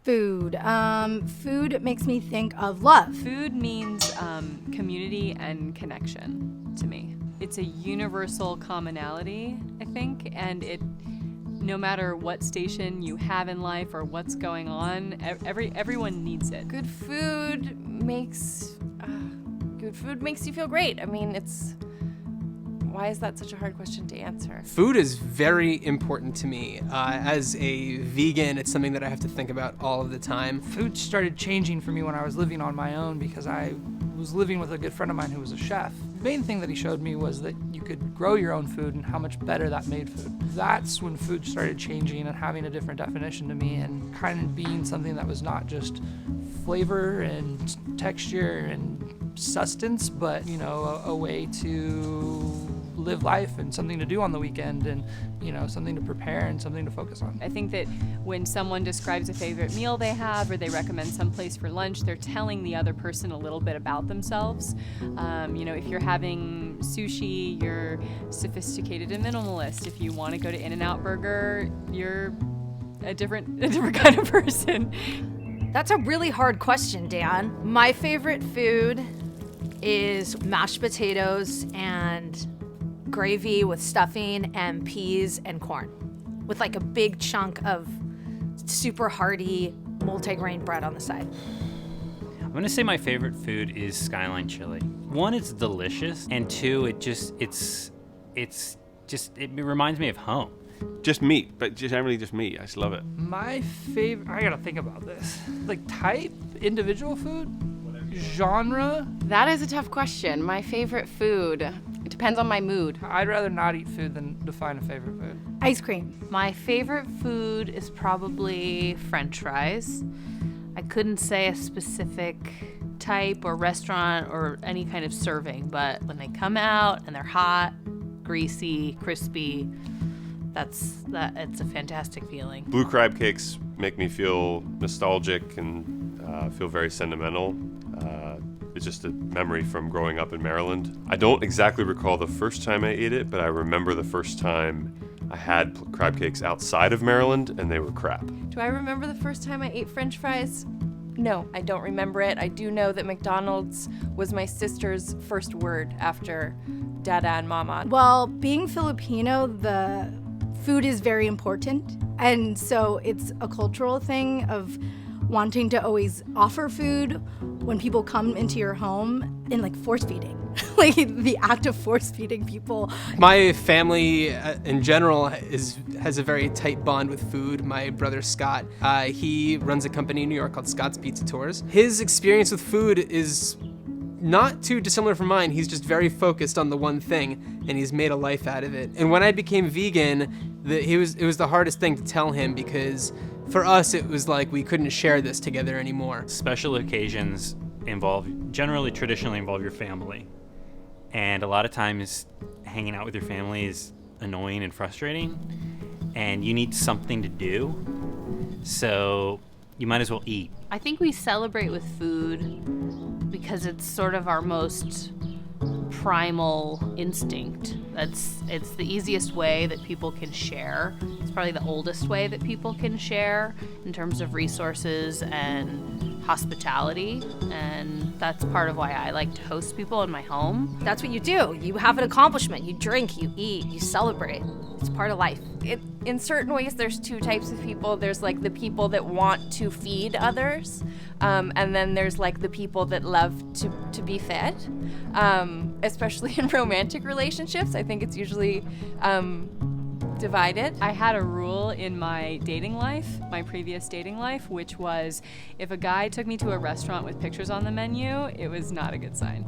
Food. Food makes me think of love. Food means community and connection to me. It's a universal commonality, I think, and no matter what station you have in life or what's going on, everyone needs it. Good food makes you feel great. I mean, why is that such a hard question to answer? Food is very important to me. As a vegan, it's something that I have to think about all of the time. Food started changing for me when I was living on my own because I was living with a good friend of mine who was a chef. The main thing that he showed me was that you could grow your own food and how much better that made food. That's when food started changing and having a different definition to me and kind of being something that was not just flavor and texture and sustenance, but, a way to live life and something to do on the weekend and, something to prepare and something to focus on. I think that when someone describes a favorite meal they have or they recommend some place for lunch, they're telling the other person a little bit about themselves. If you're having sushi, you're sophisticated and minimalist. If you want to go to In-N-Out Burger, you're a different kind of person. That's a really hard question, Dan. My favorite food is mashed potatoes and gravy with stuffing and peas and corn with like a big chunk of super hearty multigrain bread on the side. I'm gonna say my favorite food is Skyline chili. One, it's delicious, and two, it reminds me of home. Just meat, but generally just meat. I just love it. My favorite, I gotta think about this. Like type, individual food, genre. That is a tough question. My favorite food, it depends on my mood. I'd rather not eat food than define a favorite food. Ice cream. My favorite food is probably French fries. I couldn't say a specific type or restaurant or any kind of serving, but when they come out and they're hot, greasy, crispy, it's a fantastic feeling. Blue crab cakes make me feel nostalgic and feel very sentimental. It's just a memory from growing up in Maryland. I don't exactly recall the first time I ate it, but I remember the first time I had crab cakes outside of Maryland, and they were crap. Do I remember the first time I ate French fries? No, I don't remember it. I do know that McDonald's was my sister's first word after Dada and Mama. Well, being Filipino, the food is very important. And so it's a cultural thing of wanting to always offer food when people come into your home and like force feeding. Like the act of force feeding people. My family in general has a very tight bond with food. My brother Scott, he runs a company in New York called Scott's Pizza Tours. His experience with food is not too dissimilar from mine. He's just very focused on the one thing, and he's made a life out of it. And when I became vegan, it was the hardest thing to tell him, because for us it was like we couldn't share this together anymore. Special occasions traditionally involve your family. And a lot of times hanging out with your family is annoying and frustrating, and you need something to do. So you might as well eat. I think we celebrate with food because it's sort of our most primal instinct. It's the easiest way that people can share. It's probably the oldest way that people can share in terms of resources and hospitality, and that's part of why I like to host people in my home. That's what you do. You have an accomplishment. You drink, you eat, you celebrate. It's part of life. In certain ways, there's two types of people. There's like the people that want to feed others, and then there's like the people that love to be fed, especially in romantic relationships. I think it's usually divided. I had a rule in my previous dating life, which was if a guy took me to a restaurant with pictures on the menu, it was not a good sign.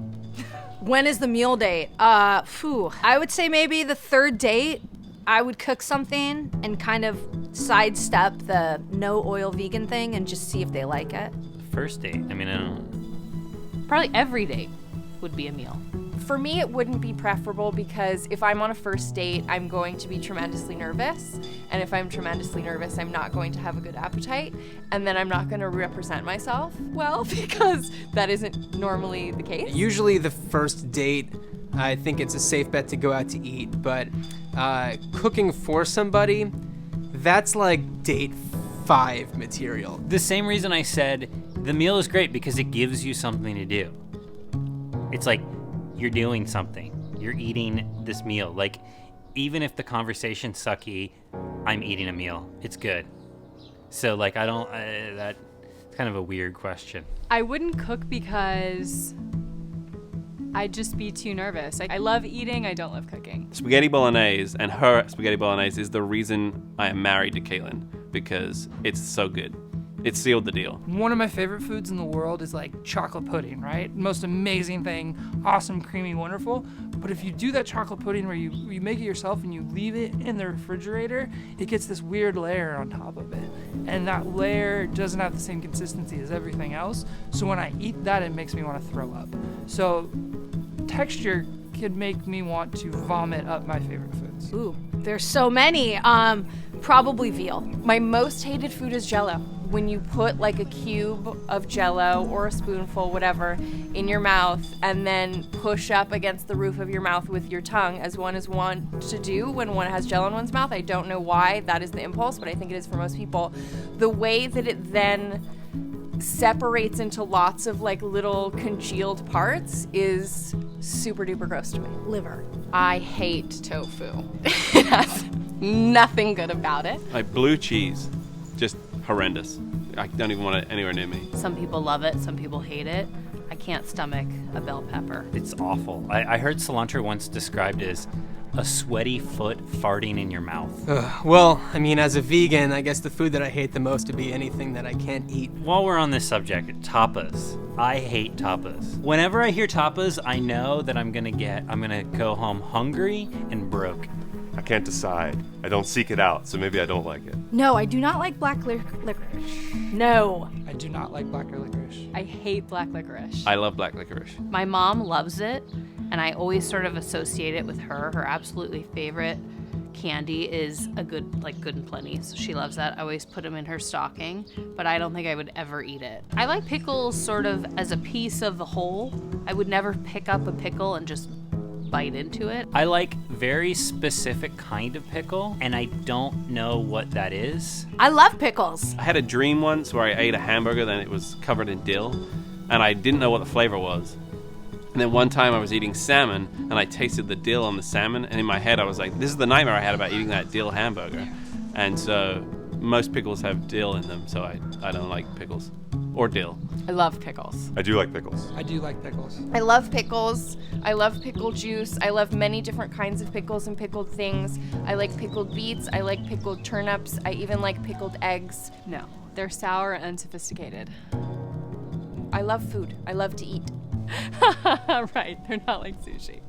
When is the meal date? I would say maybe the third date. I would cook something and kind of sidestep the no oil vegan thing and just see if they like it. First date, I don't know. Probably every date would be a meal. For me, it wouldn't be preferable because if I'm on a first date, I'm going to be tremendously nervous. And if I'm tremendously nervous, I'm not going to have a good appetite. And then I'm not going to represent myself well because that isn't normally the case. Usually the first date, I think it's a safe bet to go out to eat, but cooking for somebody, that's like date 5 material. The same reason I said the meal is great, because it gives you something to do. It's like you're doing something. You're eating this meal. Like, even if the conversation's sucky, I'm eating a meal. It's good. So, like, I don't, that's kind of a weird question. I wouldn't cook because I'd just be too nervous. I love eating, I don't love cooking. Spaghetti bolognese, and her spaghetti bolognese is the reason I am married to Caitlin, because it's so good. It sealed the deal. One of my favorite foods in the world is like chocolate pudding, right? Most amazing thing, awesome, creamy, wonderful. But if you do that chocolate pudding where you make it yourself and you leave it in the refrigerator, it gets this weird layer on top of it. And that layer doesn't have the same consistency as everything else. So when I eat that, it makes me want to throw up. So texture could make me want to vomit up my favorite foods. Ooh, there's so many. Probably veal. My most hated food is Jell-O. When you put like a cube of Jell-O or a spoonful, whatever, in your mouth and then push up against the roof of your mouth with your tongue, as one is wont to do when one has Jell-O in one's mouth. I don't know why that is the impulse, but I think it is for most people. The way that it then separates into lots of like little congealed parts is super duper gross to me. Liver. I hate tofu. It has nothing good about it. Like blue cheese, just horrendous. I don't even want it anywhere near me. Some people love it, some people hate it. I can't stomach a bell pepper. It's awful. I heard cilantro once described as a sweaty foot farting in your mouth. Well, I mean, as a vegan, I guess the food that I hate the most would be anything that I can't eat. While we're on this subject, tapas. I hate tapas. Whenever I hear tapas, I know that I'm gonna go home hungry and broke. I can't decide. I don't seek it out, so maybe I don't like it. No, I do not like black licorice. No. I do not like black licorice. I hate black licorice. I love black licorice. My mom loves it, and I always sort of associate it with her. Her absolutely favorite candy is a good and plenty. So she loves that. I always put them in her stocking, but I don't think I would ever eat it. I like pickles sort of as a piece of the whole. I would never pick up a pickle and just bite into it. I like very specific kind of pickle, and I don't know what that is. I love pickles. I had a dream once where I ate a hamburger, then it was covered in dill, and I didn't know what the flavor was. And then one time I was eating salmon, and I tasted the dill on the salmon, and in my head I was like, this is the nightmare I had about eating that dill hamburger. And so most pickles have dill in them, so I don't like pickles. Or dill. I love pickles. I do like pickles. I do like pickles. I love pickles. I love pickle juice. I love many different kinds of pickles and pickled things. I like pickled beets. I like pickled turnips. I even like pickled eggs. No, they're sour and unsophisticated. I love food. I love to eat. Right, they're not like sushi.